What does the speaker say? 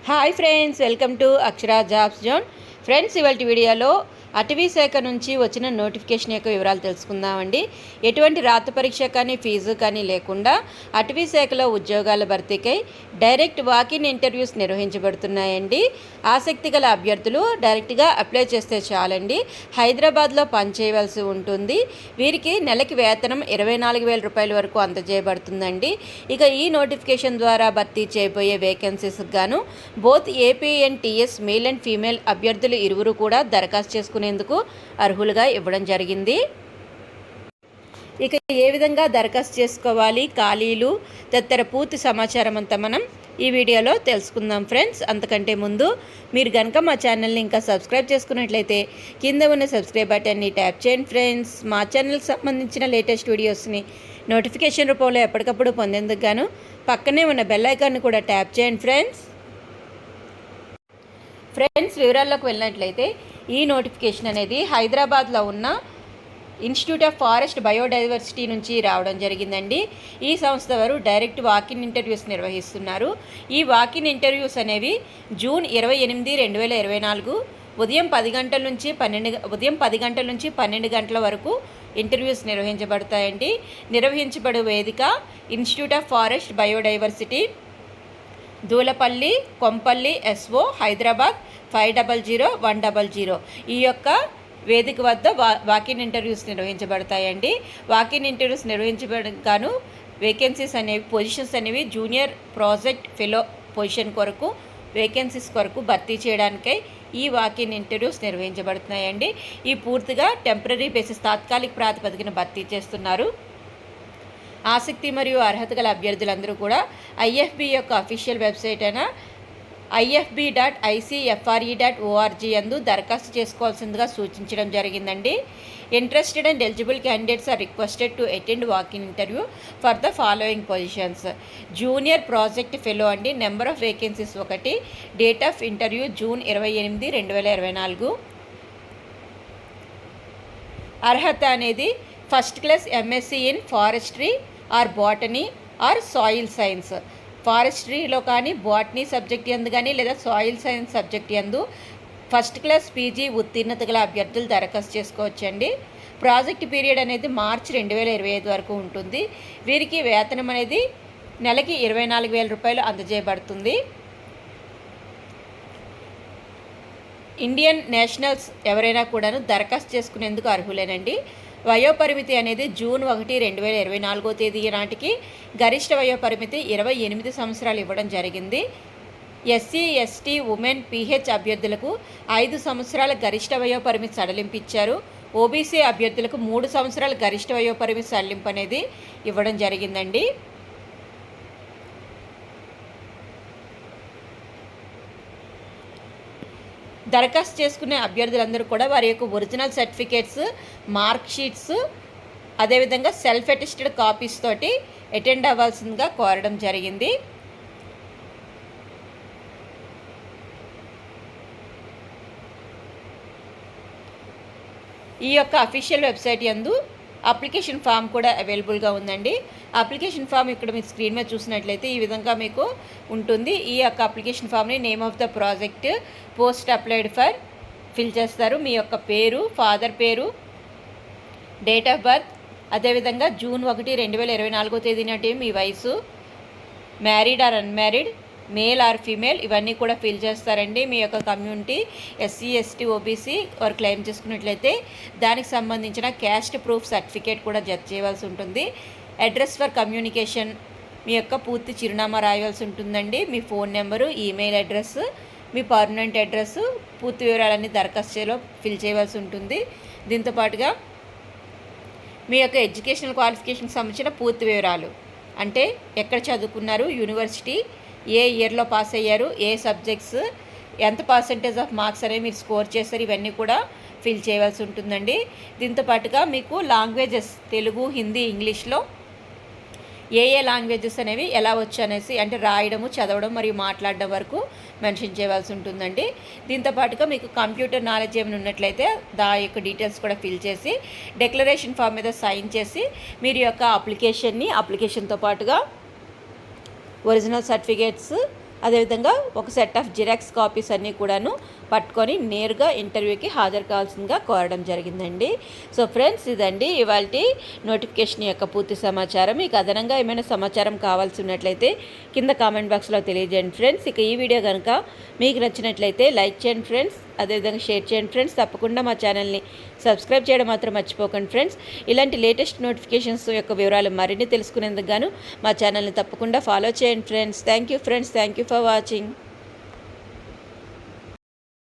Hi friends, welcome to Akshara jobs zone. Friends, ఇవాళ వీడియోలో అటవీ శాఖ నుంచి వచ్చిన నోటిఫికేషన్ యొక్క వివరాలు తెలుసుకుందామండి. ఎటువంటి రాత పరీక్ష కానీ ఫీజు కానీ లేకుండా అటవీ శాఖలో ఉద్యోగాల భర్తీకై డైరెక్ట్ వాకిన్ ఇంటర్వ్యూస్ నిర్వహించబడుతున్నాయండి. ఆసక్తి గల అభ్యర్థులు డైరెక్ట్గా అప్లై చేస్తే చాలండి. హైదరాబాద్లో పనిచేయవలసి ఉంటుంది. వీరికి నెలకి వేతనం 24,000 రూపాయల వరకు అందజేయబడుతుందండి. ఇక ఈ నోటిఫికేషన్ ద్వారా భర్తీ చేయబోయే వేకెన్సీస్కి గాను both AP and TS male and female అభ్యర్థులు ఇరువురు కూడా దరఖాస్తు చేసుకునేందుకు అర్హులుగా ఇవ్వడం జరిగింది. ఇక ఏ విధంగా దరఖాస్తు చేసుకోవాలి, ఖాళీలు తదితర పూర్తి సమాచారం అంతా మనం ఈ వీడియోలో తెలుసుకుందాం ఫ్రెండ్స్. అంతకంటే ముందు మీరు కనుక మా ఛానల్ని ఇంకా సబ్స్క్రైబ్ చేసుకున్నట్లయితే కింద ఉన్న సబ్స్క్రైబ్ బటన్ని ట్యాప్ చేయండి ఫ్రెండ్స్. మా ఛానల్కి సంబంధించిన లేటెస్ట్ వీడియోస్ని నోటిఫికేషన్ రూపంలో ఎప్పటికప్పుడు పొందేందుకు గాను పక్కనే ఉన్న బెల్ ఐకాన్ని కూడా ట్యాప్ చేయండి ఫ్రెండ్స్. వివరాల్లోకి వెళ్ళినట్లయితే ఈ నోటిఫికేషన్ అనేది హైదరాబాద్లో ఉన్న ఇన్స్టిట్యూట్ ఆఫ్ ఫారెస్ట్ బయోడైవర్సిటీ నుంచి రావడం జరిగిందండి. ఈ సంస్థ వారు డైరెక్ట్ వాకిన్ ఇంటర్వ్యూస్ నిర్వహిస్తున్నారు. ఈ వాకిన్ ఇంటర్వ్యూస్ అనేవి జూన్ 28, 2024 ఉదయం 10 గంటల నుంచి 12 గంటల వరకు ఇంటర్వ్యూస్ నిర్వహించబడతాయండి. నిర్వహించబడే వేదిక institute of forest biodiversity, Dulapally, Kompally, SO, Hyderabad 500100. ఈ యొక్క వేదిక వద్ద వాకిన్ ఇంటర్వ్యూస్ నిర్వహించబడతాయండి. వాకిన్ ఇంటర్వ్యూస్ నిర్వహించబడగాను వేకెన్సీస్ అనేవి, పొజిషన్స్ అనేవి జూనియర్ ప్రాజెక్ట్ ఫెలో పొజిషన్ కొరకు వేకెన్సీస్ కొరకు భర్తీ చేయడానికై ఈ వాకిన్ ఇంటర్వ్యూస్ నిర్వహించబడుతున్నాయండి. ఈ పూర్తిగా టెంపరీ బేసిస్, తాత్కాలిక ప్రాతిపదికన భర్తీ చేస్తున్నారు. ఆసక్తి మరియు అర్హత గల అభ్యర్థులందరూ కూడా ఐఎఫ్బి యొక్క అఫీషియల్ వెబ్సైట్ అయిన ifb.icfre.org యందు దరఖాస్తు చేసుకోవాల్సిందిగా సూచించడం జరిగిందండి. Interested and eligible candidates are requested to attend walk in interview for the following positions. Junior project fellow అండి. Number of vacancies 1. Date of interview June 28, 2024. అర్హత అనేది first class MSc in forestry or botany or soil science. ఫారెస్ట్రీలో కానీ, botany subject యందు కానీ లేదా soil science subject యందు first class PG ఉత్తీర్ణత గల అభ్యర్థులు దరఖాస్తు చేసుకోవచ్చండి. ప్రాజెక్ట్ పీరియడ్ అనేది మార్చి 2025 వరకు ఉంటుంది. వీరికి వేతనం అనేది నెలకి 24,000 రూపాయలు అందజేయబడుతుంది. ఇండియన్ నేషనల్స్ ఎవరైనా కూడాను దరఖాస్తు చేసుకునేందుకు అర్హులేనండి. వయోపరిమితి అనేది జూన్ 1, 2024 నాటికి గరిష్ట వయోపరిమితి 28 సంవత్సరాలు ఇవ్వడం జరిగింది. ఎస్సీ, ఎస్టీ, ఉమెన్, పీహెచ్ అభ్యర్థులకు 5 సంవత్సరాల గరిష్ట వయోపరిమితి సడలింపు ఇచ్చారు. ఓబీసీ అభ్యర్థులకు 3 సంవత్సరాల గరిష్ట వయోపరిమితి సడలింపు అనేది ఇవ్వడం జరిగిందండి. దరఖాస్తు చేసుకునే అభ్యర్థులందరూ కూడా వారి యొక్క ఒరిజినల్ సర్టిఫికేట్స్, మార్క్ షీట్స్, అదేవిధంగా సెల్ఫ్ అటెస్టెడ్ కాపీస్ తోటి అటెండ్ అవ్వాల్సిందిగా కోరడం జరిగింది. ఈ యొక్క అఫీషియల్ వెబ్సైట్ యందు అప్లికేషన్ ఫామ్ కూడా అవైలబుల్గా ఉందండి. అప్లికేషన్ ఫామ్ ఇక్కడ మీరు స్క్రీన్ మీద చూసినట్లయితే ఈ విధంగా మీకు ఉంటుంది. ఈ యొక్క అప్లికేషన్ ఫామ్ని name of the project, post applied for fill చేస్తారు. మీ యొక్క పేరు, ఫాదర్ పేరు, డేట్ ఆఫ్ బర్త్, అదేవిధంగా జూన్ 1, 2024 నాటి మీ వయసు, married or unmarried, male or female, ఇవన్నీ కూడా ఫిల్ చేస్తారండి. మీ యొక్క కమ్యూనిటీ ఎస్సీ, ఎస్టీ, ఓబీసీ వారు క్లెయిమ్ చేసుకున్నట్లయితే దానికి సంబంధించిన క్యాస్ట్ ప్రూఫ్ సర్టిఫికేట్ కూడా జత చేయవలసి ఉంటుంది. అడ్రస్ ఫర్ కమ్యూనికేషన్, మీ యొక్క పూర్తి చిరునామా రాయవలసి ఉంటుందండి. మీ ఫోన్ నెంబరు, ఈమెయిల్ అడ్రస్, మీ పర్మనెంట్ అడ్రస్, పూర్తి వివరాలన్నీ దరఖాస్తులో ఫిల్ చేయవలసి ఉంటుంది. దీంతోపాటుగా మీ యొక్క ఎడ్యుకేషనల్ క్వాలిఫికేషన్కి సంబంధించిన పూర్తి వివరాలు, అంటే ఎక్కడ చదువుకున్నారు, యూనివర్సిటీ, ఏ ఇయర్లో పాస్ అయ్యారు, ఏ సబ్జెక్ట్స్, ఎంత పర్సెంటేజ్ ఆఫ్ మార్క్స్ అనేవి మీరు స్కోర్ చేస్తారు, ఇవన్నీ కూడా ఫిల్ చేయవలసి ఉంటుందండి. దీంతోపాటుగా మీకు లాంగ్వేజెస్ తెలుగు, హిందీ, ఇంగ్లీష్లో ఏ లాంగ్వేజెస్ అనేవి ఎలా వచ్చు అనేసి, అంటే రాయడము, చదవడం మరియు మాట్లాడడం వరకు మెన్షన్ చేయవలసి ఉంటుందండి. దీంతోపాటుగా మీకు కంప్యూటర్ నాలెడ్జ్ ఏమైనా ఉన్నట్లయితే దాని యొక్క డీటెయిల్స్ కూడా ఫిల్ చేసి డిక్లరేషన్ ఫామ్ మీద సైన్ చేసి మీరు యొక్క అప్లికేషన్తో పాటుగా ఒరిజినల్ సర్టిఫికేట్స్, అదేవిధంగా ఒక సెట్ ఆఫ్ జిరాక్స్ కాపీస్ అన్నీ కూడాను పట్టుకొని నేరుగా ఇంటర్వ్యూకి హాజరు కావాల్సిందిగా కోరడం జరిగిందండి. సో ఫ్రెండ్స్, ఇదండి ఇవాళ నోటిఫికేషన్ యొక్క పూర్తి సమాచారం. మీకు అదనంగా ఏమైనా సమాచారం కావాల్సి ఉన్నట్లయితే కింద కామెంట్ బాక్స్లో తెలియజేయండి ఫ్రెండ్స్. ఇక ఈ వీడియో కనుక మీకు నచ్చినట్లయితే లైక్ చేయండి ఫ్రెండ్స్, అదేవిధంగా షేర్ చేయండి ఫ్రెండ్స్. తప్పకుండా మా ఛానల్ని సబ్స్క్రైబ్ చేయడం మాత్రం మర్చిపోకండి ఫ్రెండ్స్. ఇలాంటి లేటెస్ట్ నోటిఫికేషన్స్ యొక్క వివరాలు మరిన్ని తెలుసుకునేందుకు గాను మా ఛానల్ని తప్పకుండా ఫాలో చేయండి friends. Thank you friends, thank you for watching.